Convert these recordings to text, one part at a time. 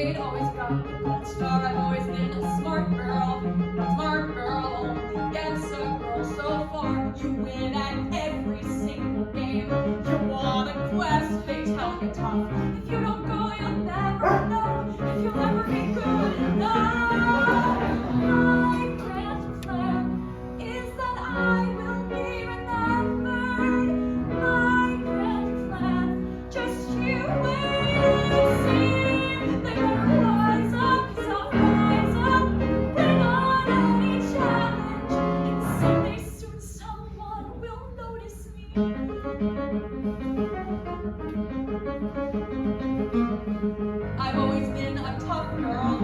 grade, always got the gold star. I've always been a smart girl. A smart girl only gets a girl so far. You win at every single game. You want a quest, they tell you tough. If you don't go, you'll never know if you'll ever be good enough. My grand plan is that I will be remembered. My grand plan, just you wait and see. They never rise up, 'cause I'll rise up. Bring on any challenge, and someday soon someone will notice me. I've always been a tough girl,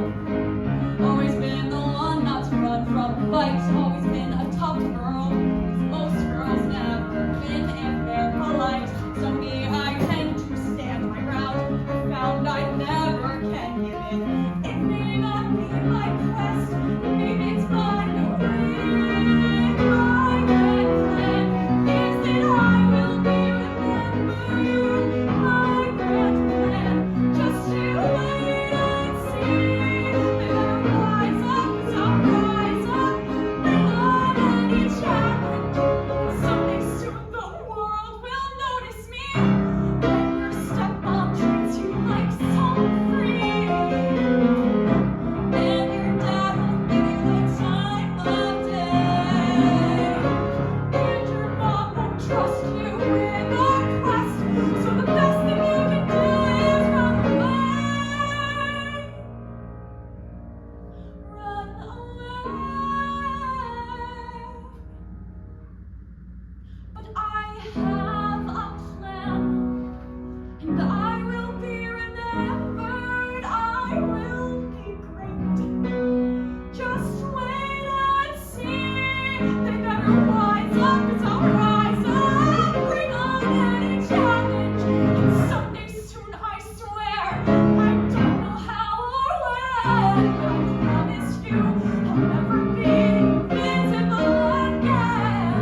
always been the one not to run from a fight, always been a tough girl. Most girls never win if they're polite. So me, I tend to stand my ground. I found I never can give in. It may not be my quest, maybe it's my career. My grand plan is that I will be remembered. My grand plan, just you wait and see. They never rise up, 'cause I'll rise up. Bring on any challenge. Someday soon the world will notice me. When your stepmom treats you like salt free, and your dad will give you the time of day, and your mom won't trust you with a quest. So the best thing you can do is run away. Run away. But I have a plan, and I will be remembered. I will be great. Just wait and see. They better rise up, 'cause I'll rise up. Bring on any challenge, and someday soon, I swear, I don't know how or when, I promise you I'll never be invisible again.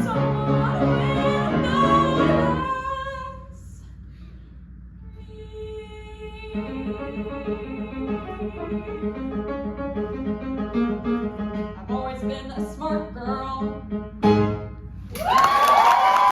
Someone will notice me. I've always been a smart girl.